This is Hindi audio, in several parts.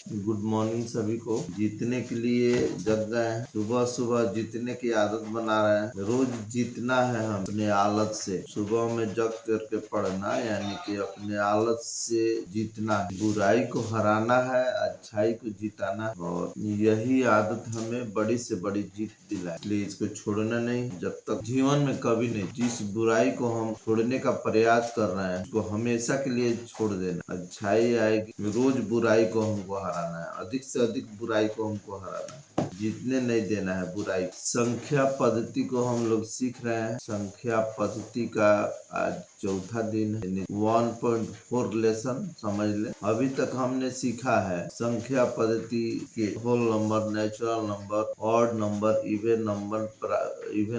गुड मॉर्निंग सभी को। जीतने के लिए जग गए हैं, सुबह सुबह जीतने की आदत बना रहे हैं। रोज जीतना है हम अपने आलत से। सुबह में जग करके पढ़ना यानी कि अपने आलत से जीतना है। बुराई को हराना है, अच्छाई को जिताना है और यही आदत हमें बड़ी से बड़ी जीत दिलाए। इसलिए इसको छोड़ना नहीं, जब तक जीवन में कभी नहीं। जिस बुराई को हम छोड़ने का प्रयास कर रहे हैं उसको हमेशा के लिए छोड़ देना। अच्छाई आएगी। रोज बुराई को हमको हराना है, अधिक से अधिक बुराई को हमको हराना है, जीतने नहीं देना है बुराई। संख्या पद्धति को हम लोग सीख रहे हैं। संख्या पद्धति का आज चौथा दिन है। 1.4 लेसन समझ ले। अभी तक हमने सीखा है संख्या पद्धति के whole number, natural number, odd number, even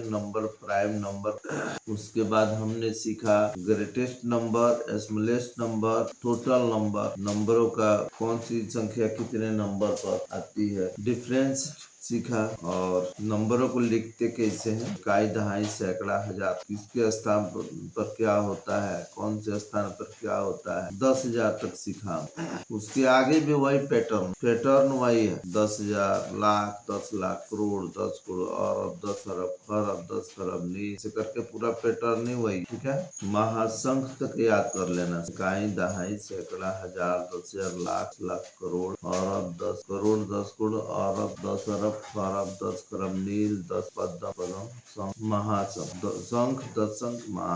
number, prime number. उसके बाद हमने सीखा greatest number, smallest number, total number. नंबरों का कौन सी संख्या कितने नंबर पर आती है, डिफरेंस सीखा। और नंबरों को लिखते कैसे हैं, इकाई, दहाई, सैकड़ा, हजार, किसके स्थान पर क्या होता है, कौन से स्थान पर क्या होता है। 10,000 तक सीखा। उसके आगे भी वही पैटर्न वही है। 10,000, लाख, 10 लाख, करोड़, 10 करोड़, अरब, 10 अरब, खरब, 10 खरब, ऐसे करके पूरा पैटर्न ही वही। ठीक है, महासंख तक याद कर लेना। इकाई, दहाई, सैकड़ा, हजार, 10,000, लाख, लाख, करोड़, अरब, 10 करोड़, 10 करोड़, अरब, 10 अरब, खरब, 10 खरब, नील, 10 पद्म, संख, महासंख, संख, 10 संख, महा।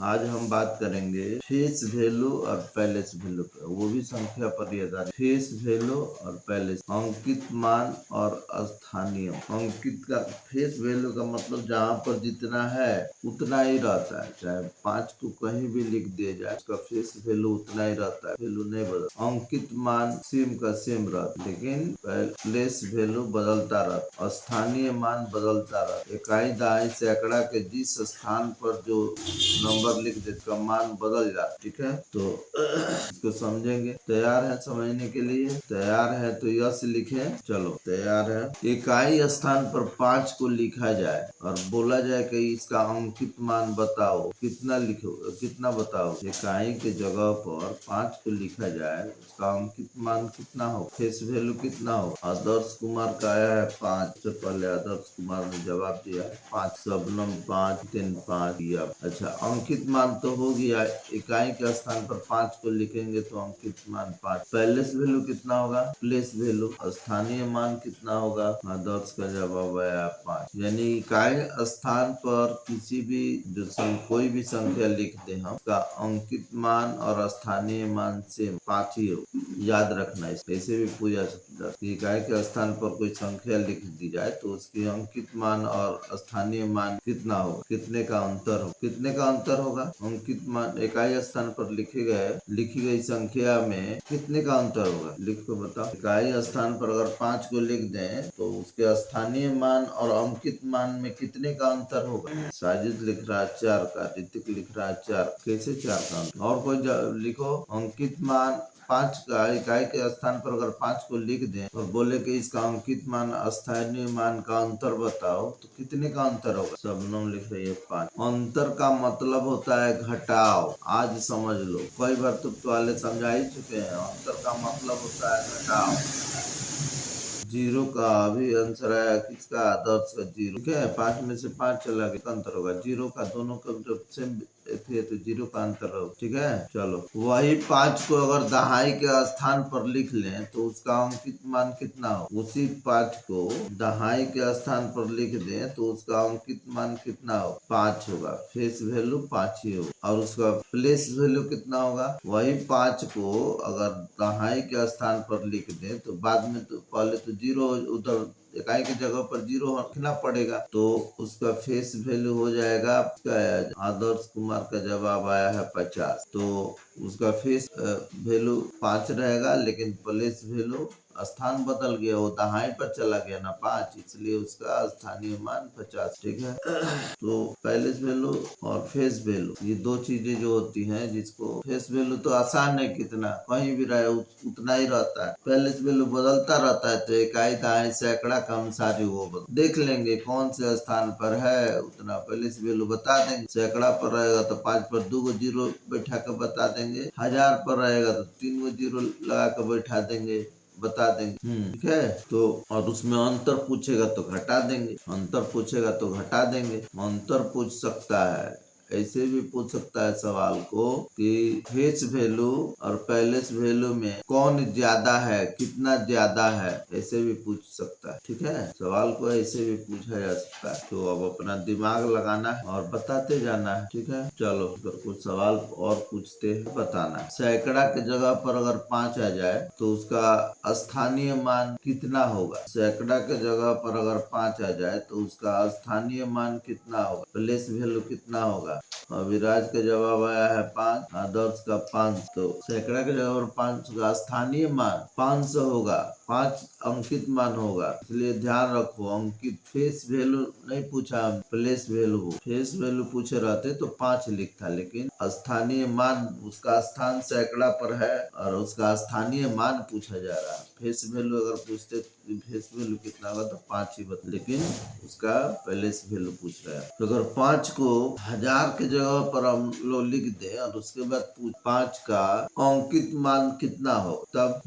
आज हम बात करेंगे फेस वैल्यू और पैलेस वैल्यू का, वो भी संख्या पर ही आधारित। फेस वैल्यू और पैलेस, अंकित मान और स्थानीय। अंकित का फेस वैल्यू का मतलब जहाँ पर जितना है उतना ही रहता है, चाहे 5 को कहीं भी लिख दिया जाए उसका फेस वैल्यू उतना ही रहता है, वैल्यू नहीं बदलता। अंकित मान सेम का सेम रहता है, लेकिन प्लेस वैल्यू बदलता रहता है, स्थानीय मान बदलता रहता है। इकाई, दहाई, सैकड़ा के जिस स्थान पर जो नंबर लिख दे का मान बदल जाता। ठीक है, तो इसको समझेंगे। तैयार है समझने के लिए? तैयार है तो यस लिखे। चलो तैयार है। इकाई स्थान पर 5 को लिखा जाए और बोला जाए कि इसका अंकित मान बताओ, कितना लिखो, कितना बताओ। इकाई के जगह पर 5 को लिखा जाए, उसका अंकित मान कितना हो, फेस वैल्यू कितना हो। आदर्श कुमार का आया है 5। से पहले आदर्श कुमार ने जवाब दिया है 5। शबनम 5, 3 5 दिया। अच्छा, अंकित मान तो हो गया। इकाई के स्थान पर 5 को लिखेंगे तो अंकित मान 5। पैलेस वैल्यू कितना होगा, प्लेस वैल्यू, स्थानीय मान कितना होगा। आदर्श का जवाब आया 5। यानी इकाई स्थान पर किसी भी कोई भी संख्या लिख दे हम, उसका अंकित मान और स्थानीय मान से 5 ही हो। याद रखना, ऐसे भी पूछा सकता है। इकाई के स्थान पर कोई संख्या लिख दी जाए तो उसकी अंकित मान और स्थानीय मान कितना हो, कितने का अंतर हो। कितने का अंतर होगा, अंकित मान इकाई स्थान पर लिखी गई संख्या में कितने का अंतर होगा, लिख को बताओ। इकाई स्थान पर अगर 5 को लिख दें तो उसके स्थानीय मान और अंकित मान में कितने का अंतर होगा। साजिद लिख रहा है 4 का, ऋतिक लिख रहा है 4। कैसे 4 का अंतर? और कोई लिखो। अंकित मान 5 का, इकाई के स्थान पर अगर 5 को लिख दें और बोले कि इसका अंकित मान स्थानीय मान का अंतर बताओ तो कितने का अंतर होगा। शबनम लिख रही है 5। अंतर का मतलब होता है घटाव। आज समझ लो, कई बार तो पहले समझा ही चुके हैं। अंतर का मतलब होता है घटाव। 0 का अभी आंसर आया किसका, आदर्श का 0। ठीक है, 5 में से 5 चला गया, अंतर होगा 0 का। दोनों का जब सेम थे तो 0 का अंतर हो। ठीक है, चलो वही 5 को अगर दहाई के स्थान पर लिख लें तो उसका अंकित मान कितना हो। उसी 5 को दहाई के स्थान पर लिख दें तो उसका अंकित मान कितना हो, 5 होगा। फेस वैल्यू 5 ही होगा। और उसका प्लेस वैल्यू कितना होगा, वही 5 को अगर दहाई के स्थान पर लिख दें तो बाद में तो पहले तो 0 उधर इकाई की जगह पर 0 रखना पड़ेगा, तो उसका फेस वैल्यू हो जाएगा। आदर्श कुमार का जवाब आया है 50। तो उसका फेस वैल्यू 5 रहेगा, लेकिन प्लेस वैल्यू स्थान बदल गया, वो दहाई पर चला गया ना 5, इसलिए उसका स्थानीय मान 50। ठीक है, तो पैलेस वैल्यू और फेस वैल्यू ये दो चीजें जो होती हैं, जिसको फेस वैल्यू तो आसान है, कितना कहीं भी रहे उतना ही रहता है। पैलेस वैल्यू बदलता रहता है, तो इकाई, दहाई, सैकड़ा का अनुसार ही वो देख लेंगे कौन से स्थान पर है, उतना पैलेस वैल्यू बता देंगे। सैकड़ा पर रहेगा तो 5 पर 2 जीरो बैठा कर बता देंगे। 1000 पर रहेगा तो 3 जीरो लगा कर बैठा देंगे। बता देंगे। ठीक है। तो और उसमें अंतर पूछेगा तो घटा देंगे, अंतर पूछेगा तो घटा देंगे। अंतर पूछ सकता है, ऐसे भी पूछ सकता है सवाल को कि फेस वैल्यू और पैलेस वैल्यू में कौन ज्यादा है, कितना ज्यादा है, ऐसे भी पूछ सकता है। ठीक है। सवाल को ऐसे भी पूछा जा सकता है। तो अब अपना दिमाग लगाना है और बताते जाना है। ठीक है। चलो अगर कुछ सवाल और पूछते हैं बताना। सैकड़ा के जगह पर अगर 5 आ जाए तो उसका स्थानीय मान कितना होगा। सैकड़ा के जगह पर अगर 5 आ जाए तो उसका स्थानीय मान कितना होगा, प्लेस वैल्यू कितना होगा। विराज का जवाब आया है 5, आदर्श का 5। तो सैकड़ा के जगह पर 5 का स्थानीय मान 500 होगा, 5 अंकित मान होगा। इसलिए ध्यान रखो, अंकित फेस वैल्यू नहीं पूछा, प्लेस वैल्यू। फेस वैल्यू पूछे रहते तो 5 लिखता, लेकिन स्थानीय मान, उसका स्थान सैकड़ा पर है और उसका स्थानीय मान पूछा जा रहा है। फेस वैल्यू अगर पूछते फेस वैल्यू कितना होगा तो 5 ही बता, लेकिन उसका प्लेस वैल्यू पूछ रहा है। तो अगर 5 को 1000 के जगह पर हम लोग लिख दे और उसके बाद 5 का अंकित मान कितना हो, तब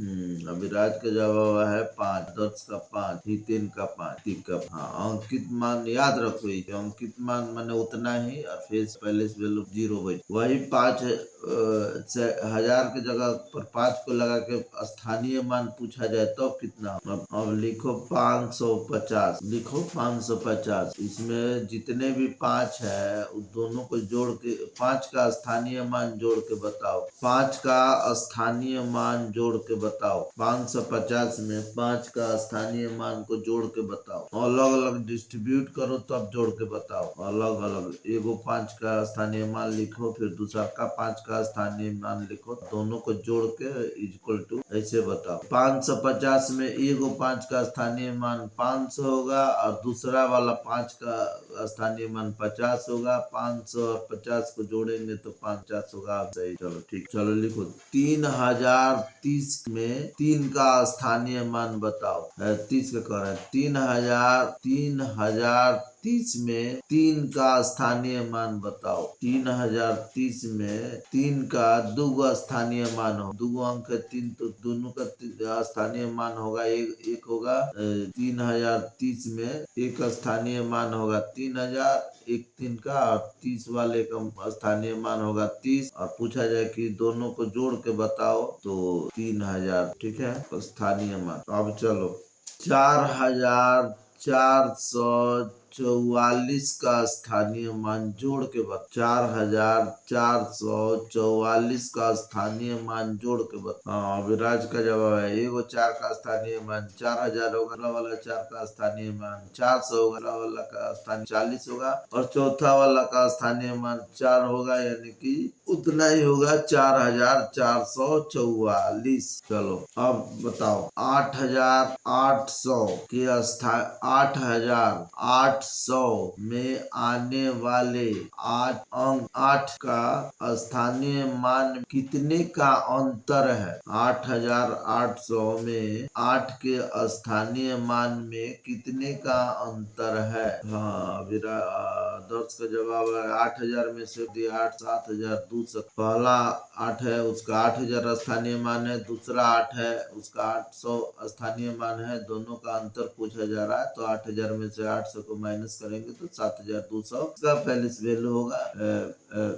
अभिराज का जवाब है 5, दर्श का 5, हितेन का 5, तीक का। हाँ, अंकित मान याद रखो, अंकित मान माने उतना ही और फेस पैलेस वैल्यू 0 वही 5 1000 के जगह पर 5 को लगा के स्थानीय मान पूछा जाए तो कितना। अब लिखो 550, लिखो 550। इसमें जितने भी 5 है उस दोनों को जोड़ के 5 का स्थानीय मान जोड़ के बताओ, 5 का स्थानीय मान जोड़ के बताओ। 550 में 5 का स्थानीय मान को जोड़ के बताओ, अलग अलग डिस्ट्रीब्यूट करो तब जोड़ के बताओ। अलग अलग एगो 5 का स्थानीय मान लिखो, फिर दूसरा का 5 का स्थानीय मान लिखो, दोनों को जोड़ के इक्वल टू ऐसे बताओ। 550 में एगो 5 का स्थानीय मान 500 होगा और दूसरा वाला 5 का स्थानीय मान 50 होगा। 500 और 50 को जोड़ेंगे तो 50 होगा। सही। चलो ठीक, चलो लिखो 3030 में 3 का स्थानीय मान बताओ। 30 का कह रहे हैं, 3030 में 3 का स्थानीय मान बताओ। 3030 में 3 का 2 स्थानीय मान हो, 2 अंक है 3, तो दोनों का स्थानीय मान होगा एक होगा। 3030 में एक स्थानीय मान होगा 3000, एक 3 का, और 30 वाले का स्थानीय मान होगा 30, और पूछा जाए कि दोनों को जोड़ के बताओ तो 3000। ठीक है, स्थानीय मान। अब चलो 4444 का स्थानीय मान जोड़ के बता। 4444 का स्थानीय मान जोड़ के बता। हाँ, विराज का जवाब है एगो 4 का स्थानीय मान 4000 होगा, अगला वाला 4 का स्थानीय मान 400 होगा, अगला वाला का स्थानीय 40 होगा, और चौथा वाला का स्थानीय मान 4 होगा, यानी कि उतना ही होगा 4444। चलो अब बताओ 8800 के 8800 में आने वाले 8 का स्थानीय मान कितने का अंतर है। 8800 में 8 के स्थानीय मान में कितने का अंतर है। हाँ, दर्श का जवाब है 8000 में से 8 7200। पहला 8 है उसका 8000 स्थानीय मान है, दूसरा 8 है उसका 800 स्थानीय मान है, दोनों का अंतर पूछा जा रहा है। तो 8000 में से 800 को माइनस करेंगे तो 7200 उसका पैलेस वैल्यू होगा,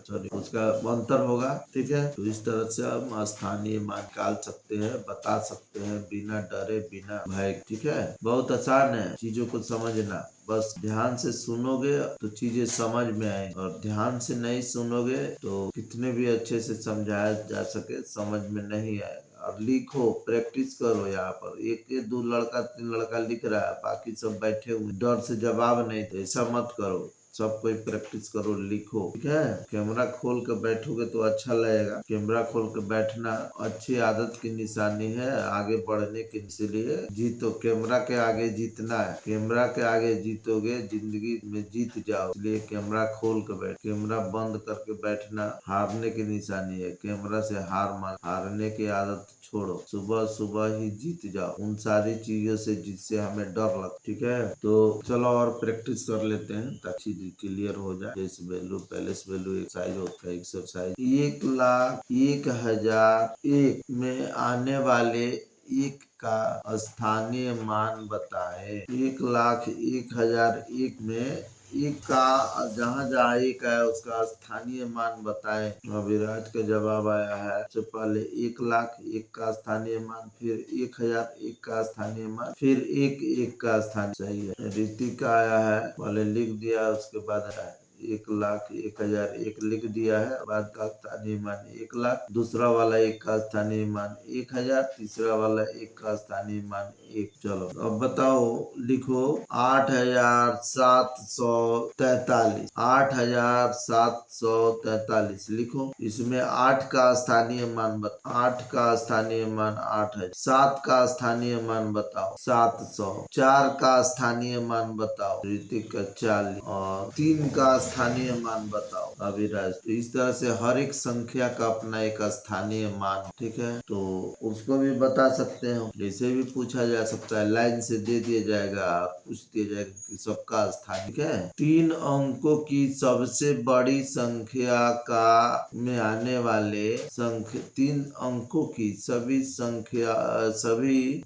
सॉरी उसका अंतर होगा। ठीक है, तो इस तरह से हम स्थानीय मान निकाल सकते हैं, बता सकते हैं बिना डरे बिना भय। ठीक है, बहुत आसान है चीजों को समझना, बस ध्यान से सुनोगे तो चीजें समझ में आए, और ध्यान से नहीं सुनोगे तो कितने भी अच्छे से समझाया जा सके समझ में नहीं आएगा। और लिखो, प्रैक्टिस करो। यहाँ पर एक या 2 लड़का 3 लड़का लिख रहा है, बाकी सब बैठे हुए डर से जवाब नहीं दे, ऐसा मत करो। सब कोई प्रैक्टिस करो, लिखो। ठीक है, कैमरा खोल के बैठोगे तो अच्छा लगेगा। कैमरा खोल के बैठना अच्छी आदत की निशानी है आगे बढ़ने की। इसलिए जीतो, कैमरा के आगे जीतना है। कैमरा के आगे जीतोगे जिंदगी में जीत जाओ। इसलिए कैमरा खोल के बैठ, कैमरा बंद करके बैठना हारने की निशानी है। कैमरा से हार मान, हारने की आदत छोड़ो, सुबह सुबह ही जीत जाओ उन सारी चीजों से जिससे हमें डर लगता। ठीक है, तो चलो और प्रैक्टिस कर लेते हैं ताकि क्लियर हो जाए। Face value, palace value exercise होता है। एक्सरसाइज 1,01,001 में आने वाले एक का स्थानीय मान बताए। 1,01,001 में एक का जहाँ जहाँ एक है उसका स्थानीय मान बताए। अभिराज का जवाब आया है सबसे पहले 1,01,001 का स्थानीय मान, फिर 1,001 का स्थानीय मान, फिर 1,01 का स्थानीय। सही है। ऋतिक का आया है, पहले लिख दिया उसके बाद है 1,01,001 लिख दिया है, बाद का स्थानीय मान 1,00,000, दूसरा वाला एक का स्थानीय मान 1,000, तीसरा वाला एक का स्थानीय मान 1। चलो अब बताओ, लिखो 8,743, 8,743 लिखो। इसमें 8 का स्थानीय मान बताओ। 8 का स्थानीय मान 8,000, 7 का स्थानीय मान बताओ 700, 4 का स्थानीय मान बताओ ऋतिक का 40, और 3 का स्थानीय मान बताओ अभिराज। तो इस तरह से हर एक संख्या का अपना एक स्थानीय मान, ठीक है, तो उसको भी बता सकते हो। जैसे भी पूछा जा सकता है, लाइन से दे दिया जाएगा, पूछ दिया जाएगा कि सबका स्थान, ठीक है। 3 अंकों की सबसे बड़ी संख्या का में आने वाले 3 अंकों की सभी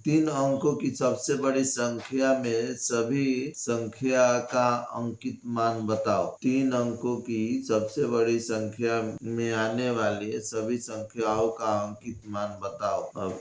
3 अंकों की सबसे बड़ी संख्या में सभी संख्या का अंकित मान बताओ। 3 अंकों की सबसे बड़ी संख्या में आने वाली सभी संख्याओं का अंकित मान बताओ। अब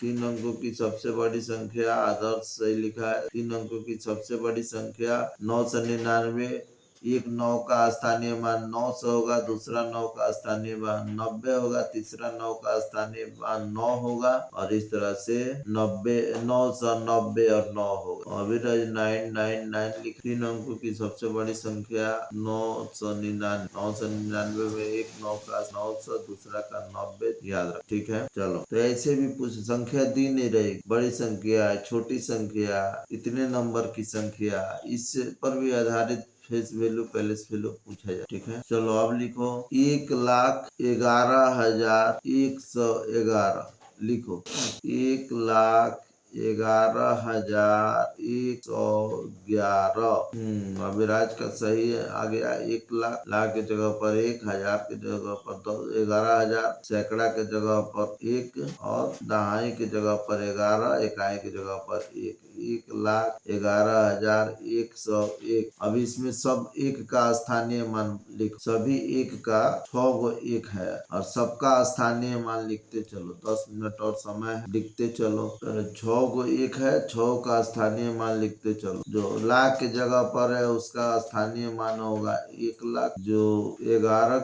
3 अंकों की सबसे बड़ी संख्या, आदर्श सही लिखा है। 3 अंकों की सबसे बड़ी संख्या 999, एक 9 का स्थानीय मान 900 होगा, दूसरा 9 का स्थानीय मान 90 होगा, तीसरा 9 का स्थानीय मान 9 होगा, और इस तरह से 90, 990 और 9 होगा। अभिराज 999 लिख। 3 अंकों की सबसे बड़ी संख्या 999, 999 में एक 9 का 900, दूसरा का 90, याद रख, ठीक है। चलो, तो ऐसे भी कुछ संख्या दी नहीं रही, बड़ी संख्या, छोटी संख्या, इतने नंबर की संख्या, इस पर भी आधारित फेस वैल्यू, पैलेस वैल्यू पूछा जाए, ठीक है। चलो अब लिखो 1,11,111 लिखो। 1,11,111। अभिराज का सही है, आ गया 1,00,000, लाख के जगह पर 1, 1,000 के जगह पर 11,000, सैकड़ा के जगह पर 1, और दहाई के जगह पर 11, इकाई की जगह पर 1। 1,11,101। अब इसमें सब एक का स्थानीय मान लिख। सभी एक का 6 गो एक है, और सबका स्थानीय मान लिखते चलो। 10 मिनट और समय है, लिखते चलो। 6 गो एक है, 6 का स्थानीय मान लिखते चलो। जो लाख के जगह पर है उसका स्थानीय मान होगा 1,00,000। जो 11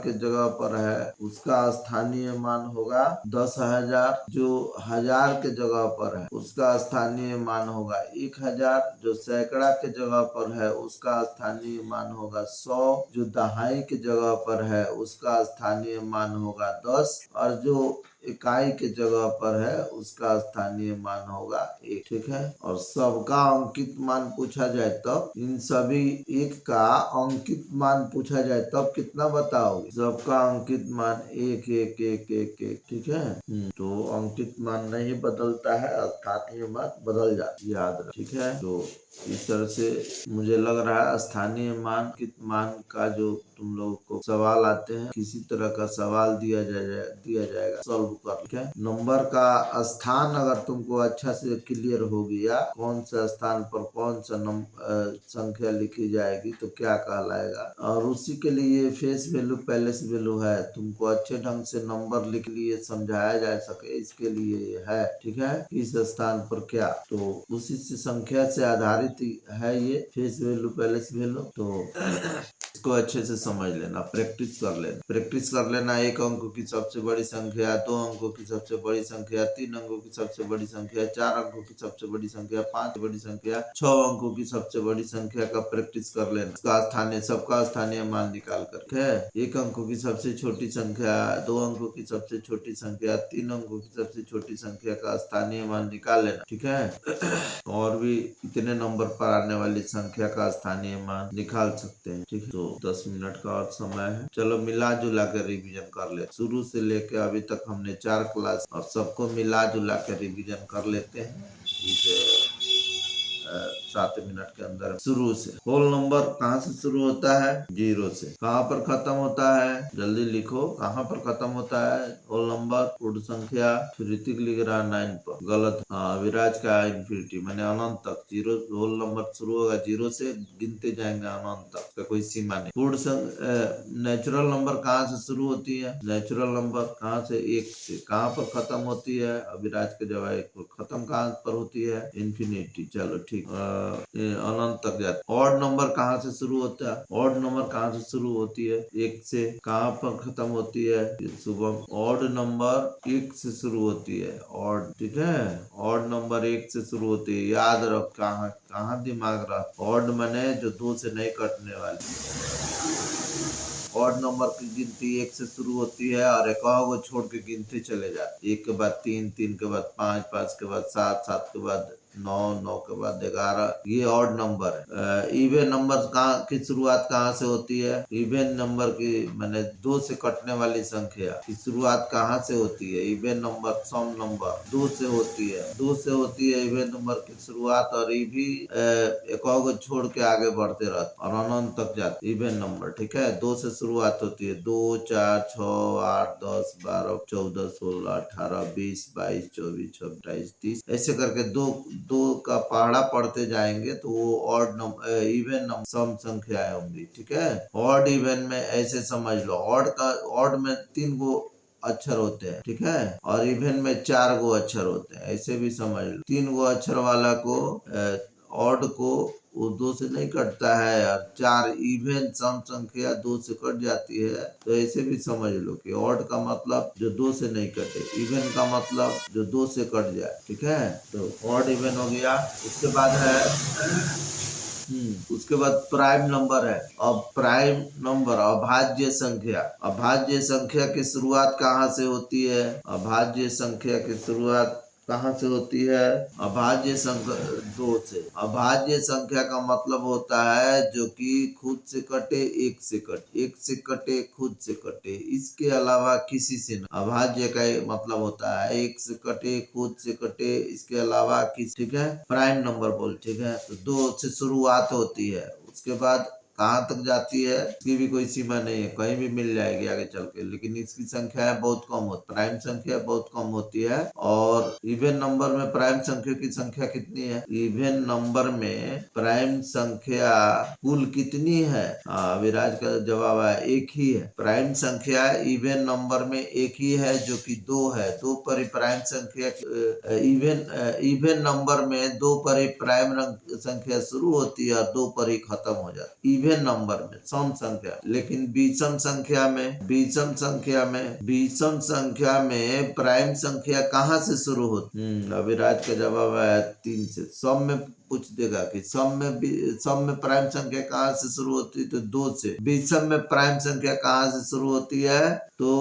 के जगह पर है उसका स्थानीय मान होगा 10,000। जो 1,000 के जगह पर है उसका स्थानीय मान होगा 1,000। जो सैकड़ा के जगह पर है उसका स्थानीय मान होगा 100। जो दहाई के जगह पर है उसका स्थानीय मान होगा 10, और जो इकाई के जगह पर है उसका स्थानीय मान होगा 1, ठीक है। और सबका अंकित मान पूछा जाए तब, इन सभी एक का अंकित मान पूछा जाए तब कितना बताओगे? सबका अंकित मान 1 1 1 1 1, ठीक है। तो अंकित मान नहीं बदलता है, स्थानीय मान बदल जाता है, याद रख, ठीक है। तो इस तरह से मुझे लग रहा है स्थानीय मान, अंकित मान का जो तुम लोगों को सवाल आते हैं, किसी तरह का सवाल दिया जाएगा, सॉल्व कर, ठीक है। नंबर का स्थान अगर तुमको अच्छा से क्लियर हो गया, कौन सा स्थान पर कौन सा संख्या लिखी जाएगी तो क्या कहलाएगा, और उसी के लिए फेस वैल्यू, पैलेस वैल्यू है। तुमको अच्छे ढंग से नंबर लिख लिए समझाया जा सके, इसके लिए है, ठीक है। इस स्थान पर क्या, तो उसी से संख्या से आधारित है ये फेस वैल्यू, पैलेस वैल्यू। तो इसको अच्छे से समझ लेना, प्रैक्टिस कर लेना। 1 अंकों की सबसे बड़ी संख्या, 2 अंकों की सबसे बड़ी संख्या, 3 अंकों की सबसे बड़ी संख्या, 4 अंकों की सबसे बड़ी संख्या, 5 बड़ी संख्या, 6 अंकों की सबसे बड़ी संख्या का प्रैक्टिस कर लेना। सबका स्थानीय मान निकाल कर है। 1 अंकों की सबसे छोटी संख्या, 2 अंकों की सबसे छोटी संख्या, 3 अंकों की सबसे छोटी संख्या का स्थानीय मान निकाल लेना, ठीक है। और भी इतने नंबर पर आने वाली संख्या का स्थानीय मान निकाल सकते हैं, ठीक है। तो 10 मिनट का और समय है, चलो मिला जुला कर रिवीजन कर ले। शुरू से लेकर अभी तक हमने 4 क्लास और सबको मिला जुला कर रिवीजन कर लेते हैं। 7 मिनट के अंदर शुरू से। होल नंबर कहाँ से शुरू होता है? 0 से। कहाँ पर खत्म होता है? जल्दी लिखो, कहाँ पर खत्म होता है होल नंबर? पूर्ण संख्या। ऋतिक लिख रहा है 9 पर, गलत। हाँ, विराज का इन्फिनिटी मैंने अनंत तक। 0 होल नंबर शुरू होगा 0 से, गिनते जाएंगे अनंत तक, का कोई सीमा नहीं। नेचुरल नंबर कहाँ से शुरू होती है? नेचुरल नंबर कहाँ से? 1 से। कहाँ पर खत्म होती है? अविराज के जवाब 1 पर। खत्म कहाँ पर होती है? इन्फिनिटी। चलो ठीक, अनंत तक जाते। ऑड नंबर कहाँ से शुरू होता है? ऑड नंबर कहाँ से शुरू होती है? 1 से। कहाँ पर खत्म होती है? शुभम, ऑड नंबर 1 से शुरू होती है। ऑड, ठीक है, ऑड नंबर 1 से शुरू होती है, याद रख। कहाँ दिमाग रख। ऑड माने जो 2 से नहीं कटने वाली। ऑड नंबर की गिनती 1 से शुरू होती है और एक को छोड़ के गिनते चले जाते। 1 के बाद 3, 3 के बाद 5, 5 के बाद 7, 7 के बाद 9, 9 के बाद 11। ये ऑड नंबर है। इवन नंबर की शुरुआत कहाँ से होती है? इवन नंबर की मैंने 2 से कटने वाली संख्या की शुरुआत कहाँ से होती है? इवन नंबर, सम नंबर 2 से होती है। 2 से होती है इवन नंबर की शुरुआत, और ये भी एक को छोड़ के आगे बढ़ते रहते और अनंत तक जाते। इवन नंबर, ठीक है, 2 से शुरुआत होती है। 2, 4, 6, 8, 10, 12, 14, 16, 18, 20, 22, 24, 26, 28, 30, ऐसे करके दो का पहाड़ा पढ़ते जाएंगे तो वो ऑड नंबर, इवन नंबर, सम संख्याएं होंगी। ठीक है, ऑड इवन में ऐसे समझ लो, ऑड में 3 गो अक्षर होते हैं, ठीक है, और इवन में 4 गो अक्षर होते हैं, ऐसे भी समझ लो। 3 गो अक्षर वाला को, ऑड को वो 2 से नहीं कटता है, और 4 इवन सम संख्या 2 से कट जाती है, तो ऐसे भी समझ लो कि ऑड का मतलब जो 2 से नहीं कटे, इवन का मतलब जो 2 से कट जाए। ठीक है, तो ऑड इवन हो गया। उसके बाद है उसके बाद प्राइम नंबर है। अब प्राइम नंबर अभाज्य संख्या। अभाज्य संख्या की शुरुआत कहाँ से होती है? अभाज्य संख्या की शुरुआत कहाँ से होती है? अभाज्य संख्या 2 से। अभाज्य संख्या का मतलब होता है जो कि खुद से कटे, 1 से कटे, 1 से कटे, खुद से कटे, इसके अलावा किसी से नहीं। अभाज्य का मतलब होता है 1 से कटे, खुद से कटे, इसके अलावा किसी। ठीक है, प्राइम नंबर बोल। ठीक है, तो 2 से शुरुआत होती है, उसके बाद कहाँ तक जाती है इसकी भी कोई सीमा नहीं है, कहीं भी मिल जाएगी आगे चल के, लेकिन इसकी संख्या बहुत कम होती, प्राइम संख्या बहुत कम होती है। और इवन नंबर में प्राइम संख्या की संख्या कितनी है? इवन नंबर में प्राइम संख्या कुल कितनी है? विराज का जवाब है 1 ही है। प्राइम संख्या इवन नंबर में 1 ही है, जो कि 2 है। 2 पर ही प्राइम संख्या, इवन नंबर में 2 पर ही प्राइम संख्या शुरू होती है और 2 पर ही खत्म हो जाती है इवन नंबर में, सम संख्या। लेकिन विषम संख्या में प्राइम संख्या कहाँ से शुरू होती? अविराज का जवाब है 3 से। सम में पूछ देगा कि सम में प्राइम संख्या कहाँ से शुरू होती है? तो 2 से। विषम में प्राइम संख्या कहाँ से शुरू होती है? तो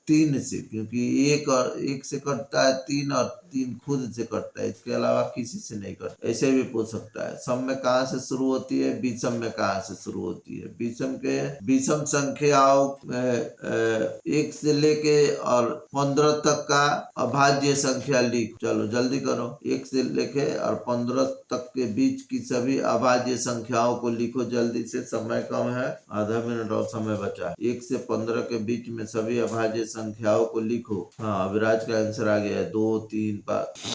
3 से, क्योंकि 1 से कटता है 3, और 3 खुद से कटता है, इसके अलावा किसी से नहीं कटता। ऐसे भी पूछ सकता है। सम में कहाँ से शुरू होती है? विषम में कहाँ से शुरू होती है? विषम संख्याओं 1 से लेके और 15 तक का अभाज्य संख्या लिख। चलो जल्दी करो, 1 से लेके और 15 तक के बीच की सभी अभाज्य संख्याओं को लिखो जल्दी से, समय कम है, आधा मिनट और समय बचा है। 1 से 15 के बीच में सभी अभाज्य संख्याओं को लिखो। हाँ, अविराज का आंसर आ गया है 2, 3, 5।